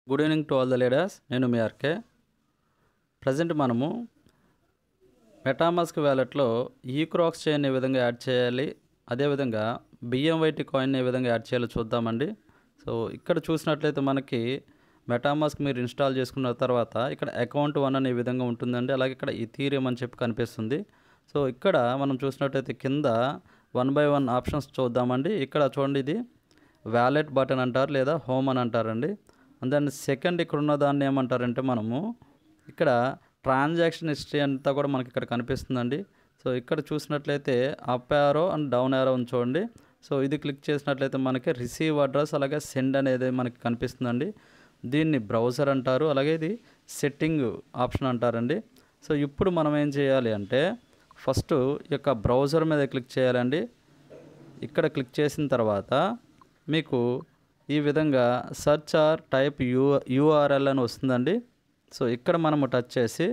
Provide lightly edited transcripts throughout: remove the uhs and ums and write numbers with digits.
Good evening to all the leaders. నేను మీ RK. Present మనము MetaMask వ్యాలెట్లో ఈక్రాక్స్ chain ఏ విధంగా add చేయాలి, అదేవిధంగా బిఎంవైటీ కాయిన్ ఏ విధంగా యాడ్ చేయాలో చూద్దామండి. సో ఇక్కడ చూసినట్లయితే మనకి మెటామాస్క్ మీరు ఇన్స్టాల్ చేసుకున్న తర్వాత ఇక్కడ అకౌంట్ 1 అనే విధంగా ఉంటుందండి. అలాగే ఇక్కడ ఇథీరియం అని చెప్పి కనిపిస్తుంది. సో ఇక్కడ మనం చూసినట్లయితే కింద 1 by 1 ఆప్షన్స్ చూద్దామండి. ఇక్కడ చూడండి, ఇది వ్యాలెట్ బటన్ అంటారు లేదా హోమ్ అని అంటారండి. దాన్ని సెకండ్ ఇక్కడ ఉన్న దాన్ని ఏమంటారంటే మనము ఇక్కడ ట్రాన్సాక్షన్ హిస్టరీ అంతా కూడా మనకి ఇక్కడ కనిపిస్తుందండి. సో ఇక్కడ చూసినట్లయితే up arrow and down arrow అని చూడండి. సో ఇది క్లిక్ చేసినట్లయితే మనకి రిసీవ్ అడ్రస్ అలాగే సెండ్ అనేది మనకి కనిపిస్తుందండి. దీన్ని బ్రౌజర్ అంటారు, అలాగే ఇది సెట్టింగ్ ఆప్షన్ అంటారండి. సో ఇప్పుడు మనం ఏం చేయాలి అంటే ఫస్ట్ ఈ యొక్క బ్రౌజర్ మీద క్లిక్ చేయాలండి. ఇక్కడ క్లిక్ చేసిన తర్వాత మీకు ఈ విధంగా సెర్చ్ ఆర్ టైప్ యూఆర్ఎల్ అని వస్తుందండి. సో ఇక్కడ మనము టచ్ చేసి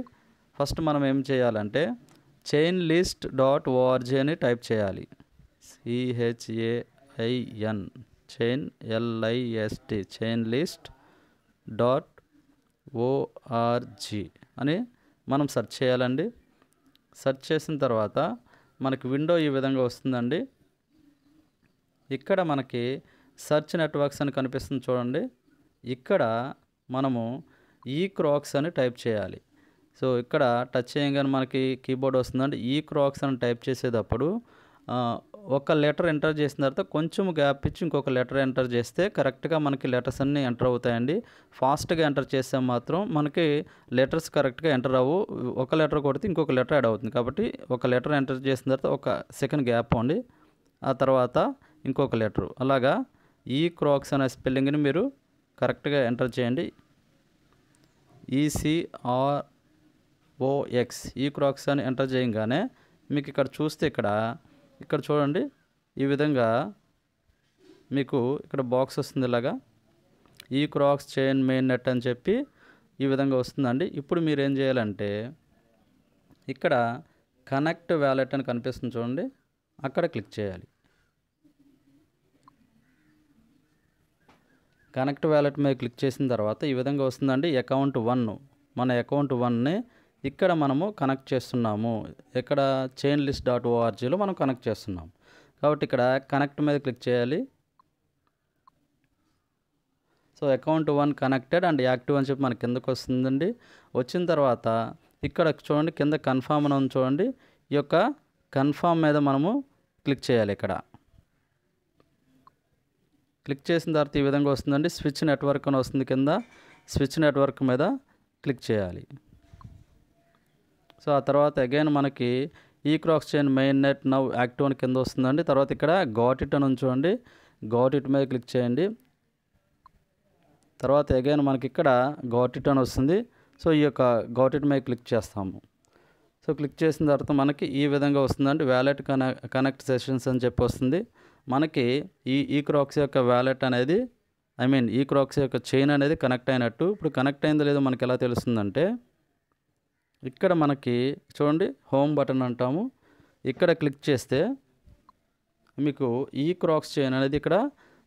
ఫస్ట్ మనం ఏం చేయాలంటే chainlist.org అని టైప్ చేయాలి. CHAIN చైన్ LIST chainlist.org అని మనం సెర్చ్ చేయాలండి. సెర్చ్ చేసిన తర్వాత మనకి విండో ఈ విధంగా వస్తుందండి. ఇక్కడ మనకి సెర్చ్ నెట్వర్క్స్ అని కనిపిస్తుంది చూడండి. ఇక్కడ మనము ఈక్రాక్స్ అని టైప్ చేయాలి. సో ఇక్కడ టచ్ చేయగానే మనకి కీబోర్డ్ వస్తుందండి. ఈక్రాక్స్ అని టైప్ చేసేటప్పుడు ఒక లెటర్ ఎంటర్ చేసిన తర్వాత కొంచెం గ్యాప్ ఇచ్చి ఇంకొక లెటర్ ఎంటర్ చేస్తే కరెక్ట్గా మనకి లెటర్స్ అన్నీ ఎంటర్ అవుతాయండి. ఫాస్ట్గా ఎంటర్ చేస్తే మాత్రం మనకి లెటర్స్ కరెక్ట్గా ఎంటర్ అవ్వు. ఒక లెటర్ కొడితే ఇంకొక లెటర్ యాడ్ అవుతుంది. కాబట్టి ఒక లెటర్ ఎంటర్ చేసిన తర్వాత ఒక సెకండ్ గ్యాప్ ఉండి ఆ తర్వాత ఇంకొక లెటరు, అలాగా ఈక్రాక్స్ అనే స్పెల్లింగ్ని మీరు కరెక్ట్గా ఎంటర్ చేయండి. ECROX ఈక్రాక్స్ అని ఎంటర్ చేయగానే మీకు ఇక్కడ చూస్తే ఇక్కడ చూడండి, ఈ విధంగా మీకు ఇక్కడ బాక్స్ వస్తుంది. ఇలాగా ఈక్రాక్స్ చైన్ మెయిన్ నెట్ అని చెప్పి ఈ విధంగా వస్తుందండి. ఇప్పుడు మీరు ఏం చేయాలంటే ఇక్కడ కనెక్ట్ వ్యాలెట్ అని కనిపిస్తుంది చూడండి, అక్కడ క్లిక్ చేయాలి. కనెక్ట్ వ్యాలెట్ మీద క్లిక్ చేసిన తర్వాత ఈ విధంగా వస్తుందండి. అకౌంట్ 1, మన అకౌంట్ 1ని ఇక్కడ మనము కనెక్ట్ చేస్తున్నాము. ఇక్కడ chainlist.orgలో మనం కనెక్ట్ చేస్తున్నాం కాబట్టి ఇక్కడ కనెక్ట్ మీద క్లిక్ చేయాలి. So account 1 connected and active అని చెప్పి మనకి కిందకు వస్తుందండి. వచ్చిన తర్వాత ఇక్కడ చూడండి కింద కన్ఫర్మ్ అని ఉంది చూడండి. ఈ యొక్క కన్ఫర్మ్ మీద మనము క్లిక్ చేయాలి. ఇక్కడ క్లిక్ చేసిన తర్వాత ఈ విధంగా వస్తుందండి. స్విచ్ నెట్వర్క్ అని వస్తుంది కింద. స్విచ్ నెట్వర్క్ మీద క్లిక్ చేయాలి. సో ఆ తర్వాత అగైన్ మనకి ఈక్రాక్స్ chain mainnet now active అని కింద వస్తుందండి. తర్వాత ఇక్కడ గాట్ ఇట్ అని చూడండి, గాట్ ఇట్ మీద క్లిక్ చేయండి. తర్వాత అగైన్ మనకి ఇక్కడ గాట్ ఇట్ అని వస్తుంది. సో ఈ యొక్క గాట్ ఇట్ మీద క్లిక్ చేస్తాము. సో క్లిక్ చేసిన తర్వాత మనకి ఈ విధంగా వస్తుందండి. వ్యాలెట్ కనెక్ట్ సెషన్స్ అని చెప్పి వస్తుంది. మనకి ఈ ఈక్రాక్స్ యొక్క వ్యాలెట్ అనేది ఈక్రాక్స్ యొక్క చైన్ అనేది కనెక్ట్ అయినట్టు. ఇప్పుడు కనెక్ట్ అయిందో లేదో మనకి ఎలా తెలుస్తుందంటే ఇక్కడ మనకి చూడండి హోమ్ బటన్ అంటాము. ఇక్కడ క్లిక్ చేస్తే మీకు ఈక్రాక్స్ చైన్ అనేది ఇక్కడ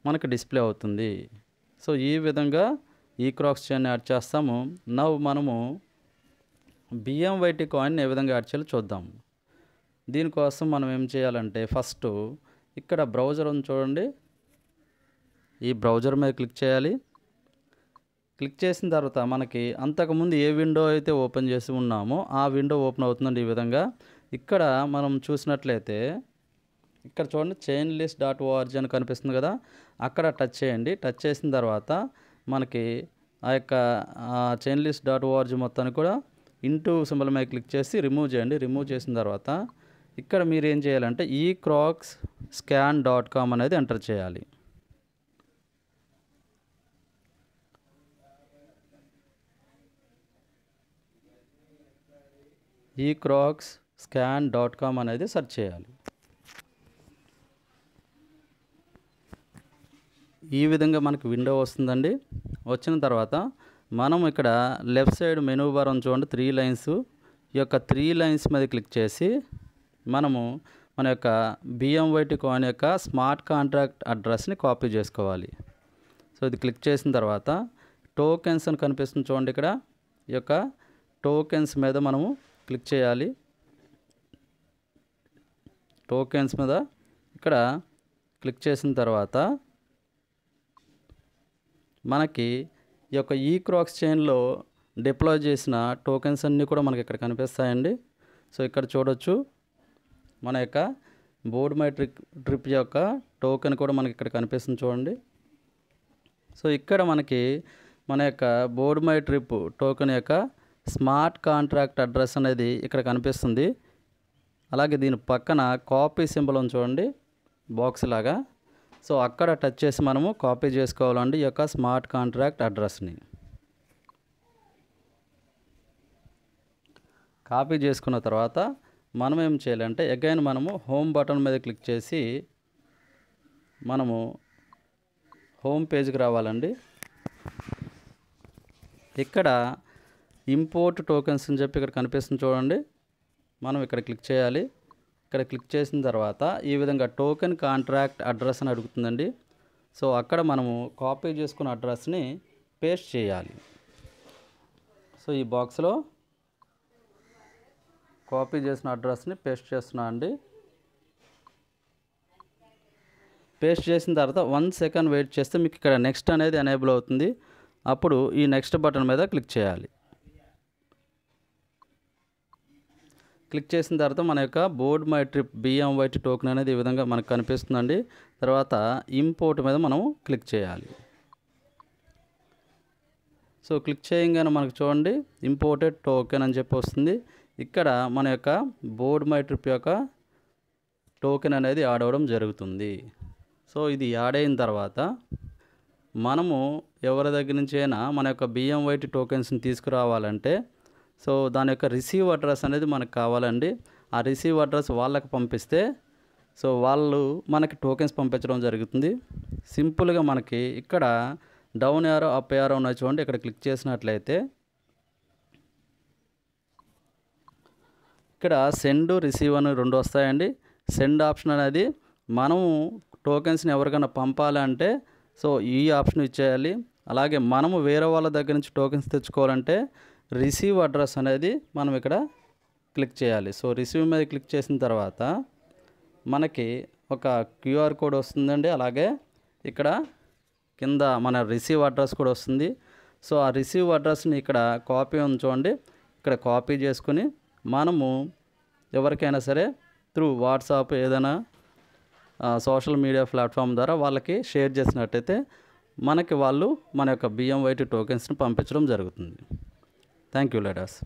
మనకి డిస్ప్లే అవుతుంది. సో ఈ విధంగా ఈక్రాక్స్ చైన్ యాడ్ చేస్తాము. నవ్ మనము బిఎంవైటీ కాయిన్ ఏ విధంగా యాడ్ చేయాలో చూద్దాం. దీనికోసం మనం ఏం చేయాలంటే ఫస్ట్ ఇక్కడ బ్రౌజర్ ఉంది చూడండి, ఈ బ్రౌజర్ మీద క్లిక్ చేయాలి. క్లిక్ చేసిన తర్వాత మనకి అంతకుముందు ఏ విండో అయితే ఓపెన్ చేసి ఉన్నామో ఆ విండో ఓపెన్ అవుతుందండి. ఈ విధంగా ఇక్కడ మనం చూసినట్లయితే ఇక్కడ చూడండి chainlist.org అని కనిపిస్తుంది కదా, అక్కడ టచ్ చేయండి. టచ్ చేసిన తర్వాత మనకి ఆ యొక్క chainlist.org మొత్తాన్ని కూడా ఇంటూ సింబల్ మీద క్లిక్ చేసి రిమూవ్ చేయండి. రిమూవ్ చేసిన తర్వాత ఇక్కడ మీరు ఏం చేయాలంటే ECROXscan.com అనేది ఎంటర్ చేయాలి. ECROXscan.com అనేది సెర్చ్ చేయాలి. ఈ విధంగా మనకి విండో వస్తుందండి. వచ్చిన తర్వాత మనం ఇక్కడ లెఫ్ట్ సైడ్ మెనూ బార్ అని చూడండి 3 లైన్స్. ఈ యొక్క 3 లైన్స్ మీద క్లిక్ చేసి మనము మన యొక్క బిఎంవైటీ కాయిన్ యొక్క స్మార్ట్ కాంట్రాక్ట్ అడ్రస్ని కాపీ చేసుకోవాలి. సో ఇది క్లిక్ చేసిన తర్వాత టోకెన్స్ అని కనిపిస్తుంది చూడండి. ఇక్కడ ఈ యొక్క టోకెన్స్ మీద మనము క్లిక్ చేయాలి. టోకెన్స్ మీద ఇక్కడ క్లిక్ చేసిన తర్వాత మనకి ఈ యొక్క ఈక్రాక్స్ చైన్లో డిప్లాయ్ చేసిన టోకెన్స్ అన్నీ కూడా మనకి ఇక్కడ కనిపిస్తాయండి. సో ఇక్కడ చూడొచ్చు మన యొక్క బోర్డ్ మై ట్రిప్ యొక్క టోకెన్ కూడా మనకి ఇక్కడ కనిపిస్తుంది చూడండి. సో ఇక్కడ మనకి మన యొక్క బోర్డ్ మై ట్రిప్ టోకెన్ యొక్క స్మార్ట్ కాంట్రాక్ట్ అడ్రస్ అనేది ఇక్కడ కనిపిస్తుంది. అలాగే దీని పక్కన కాపీ సింబల్ ఉంది చూడండి, బాక్స్ లాగా. సో అక్కడ టచ్ చేసి మనము కాపీ చేసుకోవాలండి ఈ యొక్క స్మార్ట్ కాంట్రాక్ట్ అడ్రస్ని. కాపీ చేసుకున్న తర్వాత మనం ఏం చేయాలంటే అగైన్ మనము హోమ్ బటన్ మీద క్లిక్ చేసి మనము హోమ్ పేజ్కి రావాలండి. ఇక్కడ ఇంపోర్ట్ టోకెన్స్ అని చెప్పి ఇక్కడ కనిపిస్తుంది చూడండి. మనం ఇక్కడ క్లిక్ చేయాలి. ఇక్కడ క్లిక్ చేసిన తర్వాత ఈ విధంగా టోకెన్ కాంట్రాక్ట్ అడ్రస్ అని అడుగుతుందండి. సో అక్కడ మనము కాపీ చేసుకున్న అడ్రస్ని పేస్ట్ చేయాలి. సో ఈ బాక్స్లో కాపీ చేసిన అడ్రస్ని పేస్ట్ చేస్తున్నా అండి. పేస్ట్ చేసిన తర్వాత 1 సెకండ్ వెయిట్ చేస్తే మీకు ఇక్కడ నెక్స్ట్ అనేది ఎనేబుల్ అవుతుంది. అప్పుడు ఈ నెక్స్ట్ బటన్ మీద క్లిక్ చేయాలి. క్లిక్ చేసిన తర్వాత మన యొక్క board my trip BMYT token అనేది ఈ విధంగా మనకు కనిపిస్తుందండి. తర్వాత ఇంపోర్ట్ మీద మనం క్లిక్ చేయాలి. సో క్లిక్ చేయగానే మనకు చూడండి ఇంపోర్టెడ్ టోకెన్ అని చెప్పి వస్తుంది. ఇక్కడ మన యొక్క బోర్డ్ మై ట్రిప్ యొక్క టోకెన్ అనేది యాడ్ అవ్వడం జరుగుతుంది. సో ఇది యాడ్ అయిన తర్వాత మనము ఎవరి దగ్గర నుంచి అయినా మన యొక్క BMYT టోకెన్స్ని తీసుకురావాలంటే సో దాని యొక్క రిసీవ్ అడ్రస్ అనేది మనకు కావాలండి. ఆ రిసీవ్ అడ్రస్ వాళ్ళకి పంపిస్తే సో వాళ్ళు మనకి టోకెన్స్ పంపించడం జరుగుతుంది. సింపుల్గా మనకి ఇక్కడ డౌన్ యారో అప్ యారో ఉన్నాయి చూడండి. ఇక్కడ క్లిక్ చేసినట్లయితే ఇక్కడ సెండ్ రిసీవ్ అని 2 వస్తాయండి. సెండ్ ఆప్షన్ అనేది మనము టోకెన్స్ని ఎవరికైనా పంపాలంటే సో ఈ ఆప్షన్ ఇచ్చేయాలి. అలాగే మనము వేరే వాళ్ళ దగ్గర నుంచి టోకెన్స్ తెచ్చుకోవాలంటే రిసీవ్ అడ్రస్ అనేది మనం ఇక్కడ క్లిక్ చేయాలి. సో రిసీవ్ మీద క్లిక్ చేసిన తర్వాత మనకి ఒక QR కోడ్ వస్తుందండి. అలాగే ఇక్కడ కింద మన రిసీవ్ అడ్రస్ కూడా వస్తుంది. సో ఆ రిసీవ్ అడ్రస్ని ఇక్కడ కాపీ ఉంచండి. ఇక్కడ కాపీ చేసుకుని మనము ఎవరికైనా సరే త్రూ వాట్సాప్ ఏదైనా సోషల్ మీడియా ప్లాట్ఫామ్ ద్వారా వాళ్ళకి షేర్ చేసినట్టయితే మనకి వాళ్ళు మన యొక్క BMYT టోకెన్స్ని పంపించడం జరుగుతుంది. Thank you ladders.